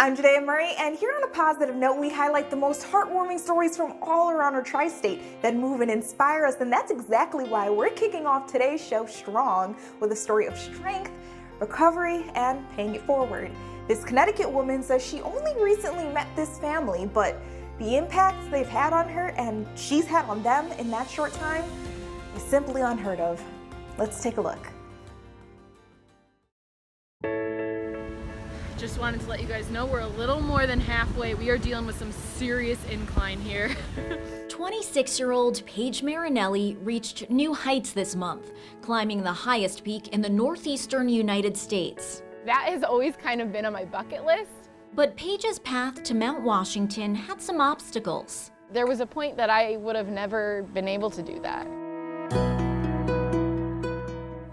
I'm Jadea Murray, and here on a positive note, we highlight the most heartwarming stories from all around our tri-state that move and inspire us, and that's exactly why we're kicking off today's show strong with a story of strength, recovery, and paying it forward. This Connecticut woman says she only recently met this family, but the impacts they've had on her and she's had on them in that short time is simply unheard of. Let's take a look. Just wanted to let you guys know we're a little more than halfway. We are dealing with some serious incline here. 26-year-old Paige Marinelli reached new heights this month, climbing the highest peak in the northeastern United States. That has always kind of been on my bucket list. But Paige's path to Mount Washington had some obstacles. There was a point that I would have never been able to do that.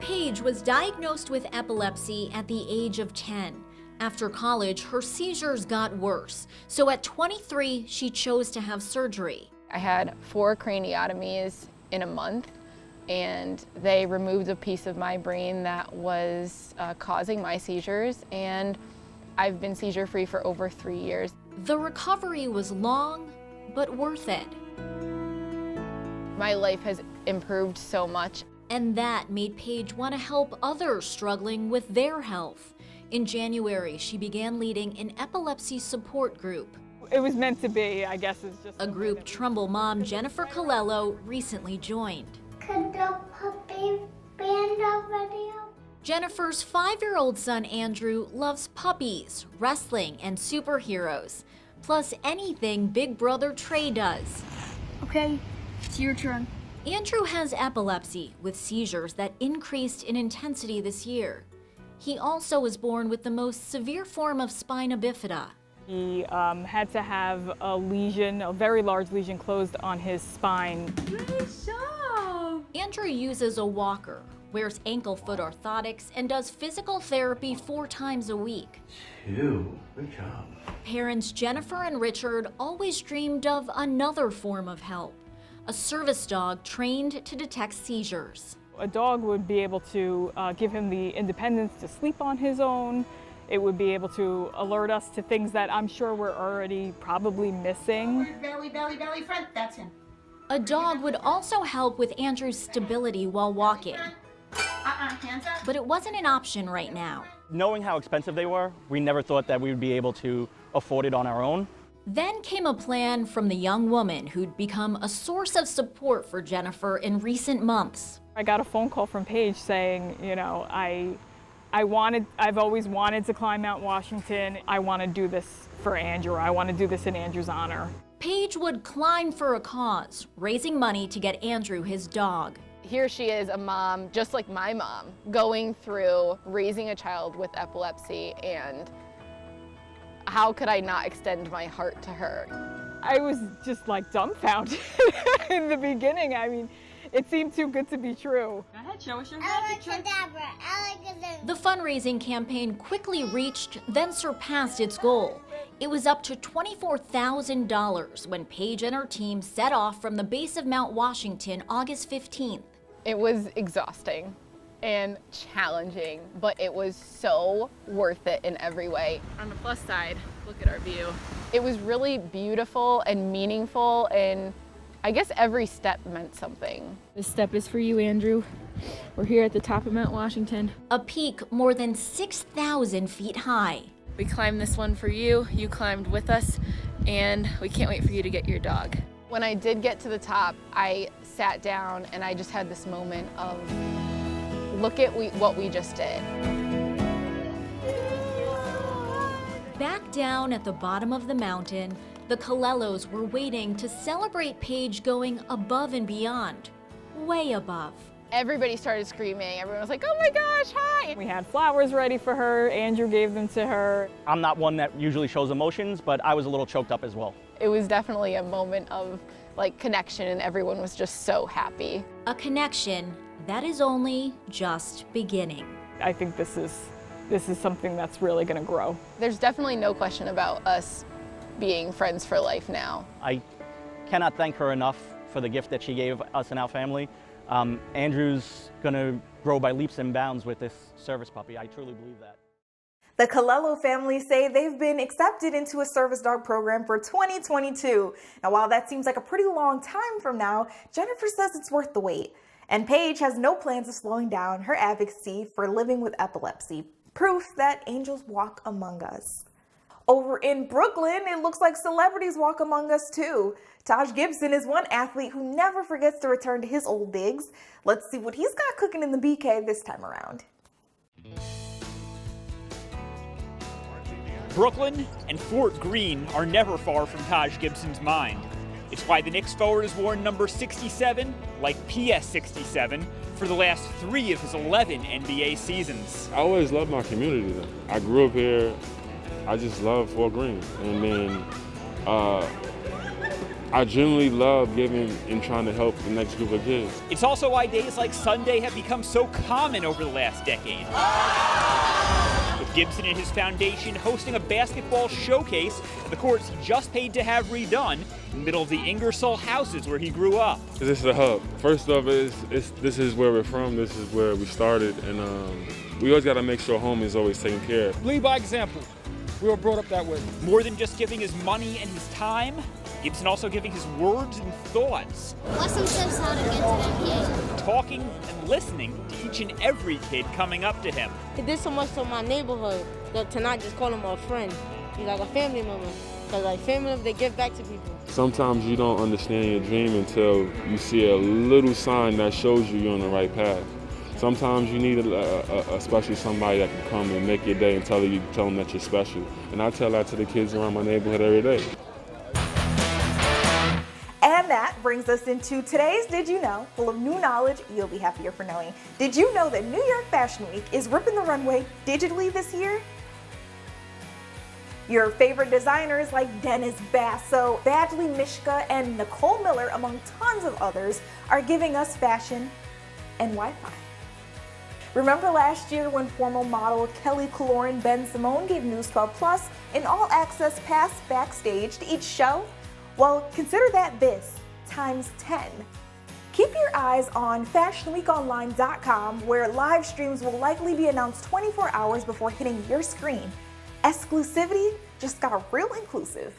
Paige was diagnosed with epilepsy at the age of 10. After college, her seizures got worse, so at 23, she chose to have surgery. I had 4 craniotomies in a month, and they removed a piece of my brain that was causing my seizures, and I've been seizure-free for over 3 years. The recovery was long, but worth it. My life has improved so much. And that made Paige want to help others struggling with their health. In January, she began leading an epilepsy support group. It was meant to be, I guess. It's just a group Trumbull mom Jennifer Colello recently joined. Could the puppy band a video? Jennifer's 5-year-old son Andrew loves puppies, wrestling, and superheroes, plus anything Big Brother Trey does. Okay, it's your turn. Andrew has epilepsy with seizures that increased in intensity this year. He also was born with the most severe form of spina bifida. He had to have a lesion, a very large lesion, closed on his spine. Nice job! Andrew uses a walker, wears ankle-foot orthotics, and does physical therapy 4 times a week. 2, good job. Parents Jennifer and Richard always dreamed of another form of help, a service dog trained to detect seizures. A dog would be able to give him the independence to sleep on his own. It would be able to alert us to things that I'm sure we're already probably missing. Belly, belly, belly, front, that's him. A dog would also help with Andrew's stability while walking. Hands up. But it wasn't an option right now. Knowing how expensive they were, we never thought that we would be able to afford it on our own. Then came a plan from the young woman who'd become a source of support for Jennifer in recent months. I got a phone call from Paige saying, you know, I've always wanted to climb Mount Washington. I want to do this for Andrew. I want to do this in Andrew's honor. Paige would climb for a cause, raising money to get Andrew his dog. Here she is, a mom, just like my mom, going through raising a child with epilepsy, and how could I not extend my heart to her? I was just like dumbfounded in the beginning. I mean, it seemed too good to be true. Go ahead, show us your Abracadabra, The fundraising campaign quickly reached, then surpassed its goal. It was up to $24,000 when Paige and her team set off from the base of Mount Washington August 15th. It was exhausting and challenging, but it was so worth it in every way. On the plus side, look at our view. It was really beautiful and meaningful, and I guess every step meant something. This step is for you, Andrew. We're here at the top of Mount Washington. A peak more than 6,000 feet high. We climbed this one for you, you climbed with us, and we can't wait for you to get your dog. When I did get to the top, I sat down and I just had this moment of, look at what we just did. Back down at the bottom of the mountain, the Colellos were waiting to celebrate Paige going above and beyond, way above. Everybody started screaming. Everyone was like, oh my gosh, hi! We had flowers ready for her. Andrew gave them to her. I'm not one that usually shows emotions, but I was a little choked up as well. It was definitely a moment of like connection, and everyone was just so happy. A connection that is only just beginning. I think this is something that's really going to grow. There's definitely no question about us being friends for life now. I cannot thank her enough for the gift that she gave us and our family. Andrew's going to grow by leaps and bounds with this service puppy. I truly believe that. The Colello family say they've been accepted into a service dog program for 2022. Now, while that seems like a pretty long time from now, Jennifer says it's worth the wait. And Paige has no plans of slowing down her advocacy for living with epilepsy. Proof that angels walk among us. Over in Brooklyn, it looks like celebrities walk among us too. Taj Gibson is one athlete who never forgets to return to his old digs. Let's see what he's got cooking in the BK this time around. Brooklyn and Fort Greene are never far from Taj Gibson's mind. It's why the Knicks forward has worn number 67, like PS 67, for the last 3 of his 11 NBA seasons. I always loved my community though. I grew up here. I just love Fort Greene. And then I genuinely love giving and trying to help the next group of kids. It's also why days like Sunday have become so common over the last decade. With Gibson and his foundation hosting a basketball showcase at the courts he just paid to have redone in the middle of the Ingersoll houses where he grew up. This is the hub. First off, this is where we're from, this is where we started, and we always got to make sure home is always taken care of. Lead by example. We were brought up that way. More than just giving his money and his time, Gibson also giving his words and thoughts. What's some tips how to get to that kid? Talking and listening to each and every kid coming up to him. He did so much to my neighborhood to not just call him a friend. He's like a family member. Because like family, they give back to people. Sometimes you don't understand your dream until you see a little sign that shows you're on the right path. Sometimes you need especially somebody that can come and make your day and tell them that you're special. And I tell that to the kids around my neighborhood every day. And that brings us into today's Did You Know, full of new knowledge you'll be happier for knowing. Did you know that New York Fashion Week is ripping the runway digitally this year? Your favorite designers like Dennis Basso, Badgley Mishka, and Nicole Miller, among tons of others, are giving us fashion and Wi-Fi. Remember last year when former model Kelly Caloran Ben Simone gave News 12 Plus an all-access pass backstage to each show? Well, consider that this times 10. Keep your eyes on fashionweekonline.com, where live streams will likely be announced 24 hours before hitting your screen. Exclusivity just got real inclusive.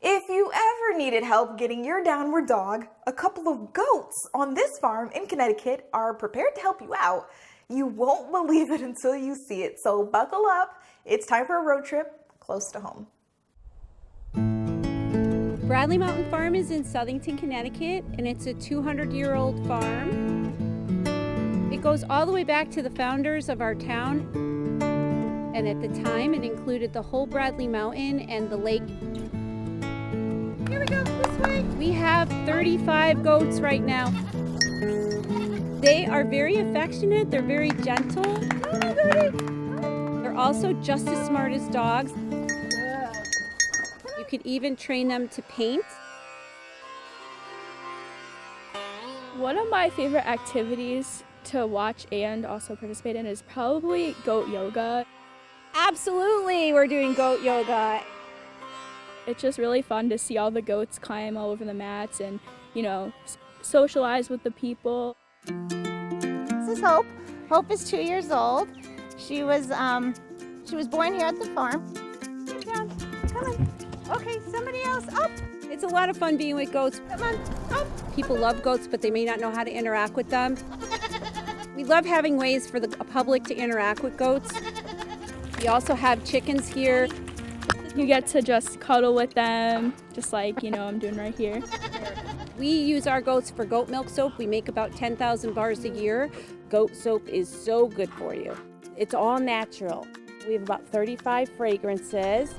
If you ever needed help getting your downward dog, a couple of goats on this farm in Connecticut are prepared to help you out. You won't believe it until you see it, so buckle up. It's time for a road trip close to home. Bradley Mountain Farm is in Southington, Connecticut, and it's a 200-year-old farm. It goes all the way back to the founders of our town, and at the time it included the whole Bradley Mountain and the lake. Here we go, this way. We have 35 goats right now. They are very affectionate, they're very gentle. They're also just as smart as dogs. You could even train them to paint. One of my favorite activities to watch and also participate in is probably goat yoga. Absolutely, we're doing goat yoga. It's just really fun to see all the goats climb all over the mats and, you know, socialize with the people. This is Hope. Hope is 2 years old. She was born here at the farm. Come down, come on. Okay, somebody else, up. It's a lot of fun being with goats. Come on, up. People love goats, but they may not know how to interact with them. We love having ways for the public to interact with goats. We also have chickens here. You get to just cuddle with them, just like, you know, I'm doing right here. We use our goats for goat milk soap. We make about 10,000 bars a year. Goat soap is so good for you. It's all natural. We have about 35 fragrances.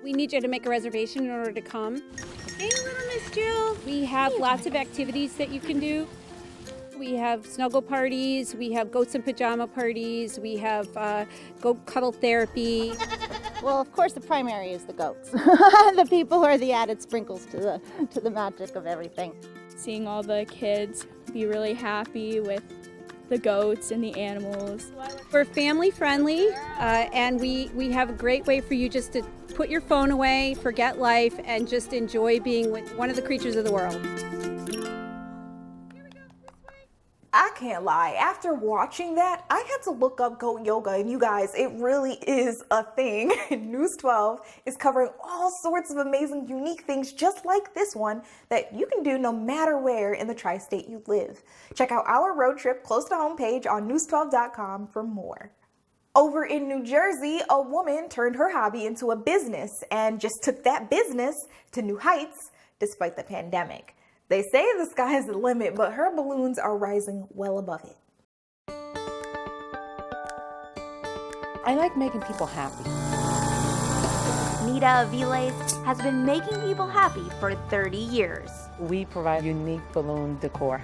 We need you to make a reservation in order to come. Hey, little Miss Jill. We have lots of activities that you can do. We have snuggle parties, we have goats in pajama parties, we have goat cuddle therapy. Well, of course, the primary is the goats. The people are the added sprinkles to the magic of everything. Seeing all the kids be really happy with the goats and the animals. We're family friendly, and we have a great way for you just to put your phone away, forget life, and just enjoy being with one of the creatures of the world. I can't lie, after watching that, I had to look up goat yoga, and you guys, it really is a thing. News 12 is covering all sorts of amazing, unique things just like this one that you can do no matter where in the tri-state you live. Check out our road trip close to home page on news12.com for more. Over in New Jersey, a woman turned her hobby into a business and just took that business to new heights despite the pandemic. They say the sky is the limit, but her balloons are rising well above it. I like making people happy. Nita Aviles has been making people happy for 30 years. We provide unique balloon decor.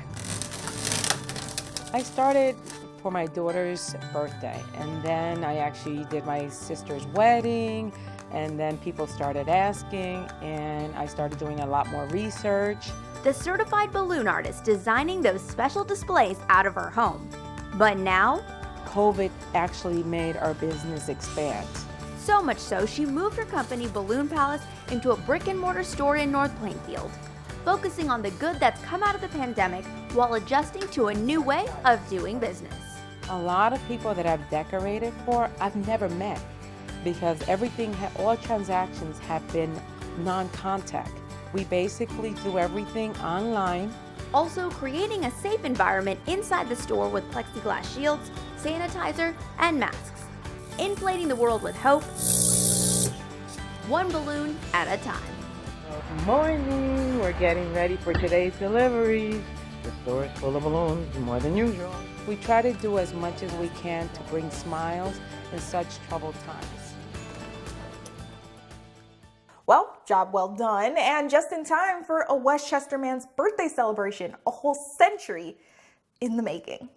I started for my daughter's birthday, and then I actually did my sister's wedding, and then people started asking, and I started doing a lot more research. The certified balloon artist designing those special displays out of her home. But now, COVID actually made our business expand. So much so, she moved her company Balloon Palace into a brick and mortar store in North Plainfield, focusing on the good that's come out of the pandemic while adjusting to a new way of doing business. A lot of people that I've decorated for, I've never met, because all transactions have been non-contact. We basically do everything online. Also creating a safe environment inside the store with plexiglass shields, sanitizer, and masks. Inflating the world with hope, one balloon at a time. Good morning, we're getting ready for today's deliveries. The store is full of balloons, more than usual. We try to do as much as we can to bring smiles in such troubled times. Well, job well done, and just in time for a Westchester man's birthday celebration, a whole century in the making.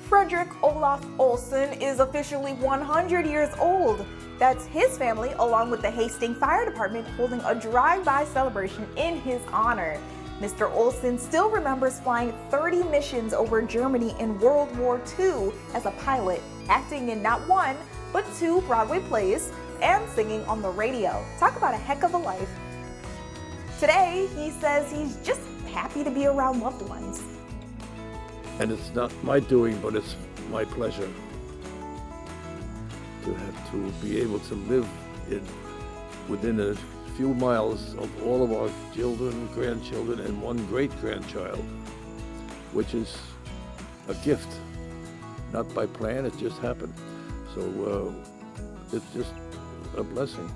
Frederick Olaf Olsen is officially 100 years old. That's his family, along with the Hastings Fire Department, holding a drive-by celebration in his honor. Mr. Olsen still remembers flying 30 missions over Germany in World War II as a pilot, acting in not one, but 2 Broadway plays, and singing on the radio. Talk about a heck of a life. Today, he says he's just happy to be around loved ones. And it's not my doing, but it's my pleasure to be able to live within a few miles of all of our children, grandchildren, and one great-grandchild, which is a gift. Not by plan, it just happened. So it's just a blessing.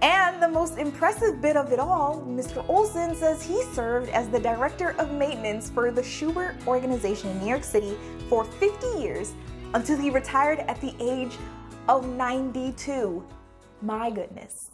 And the most impressive bit of it all, Mr. Olsen says he served as the director of maintenance for the Schubert organization in New York City for 50 years until he retired at the age of 92. My goodness.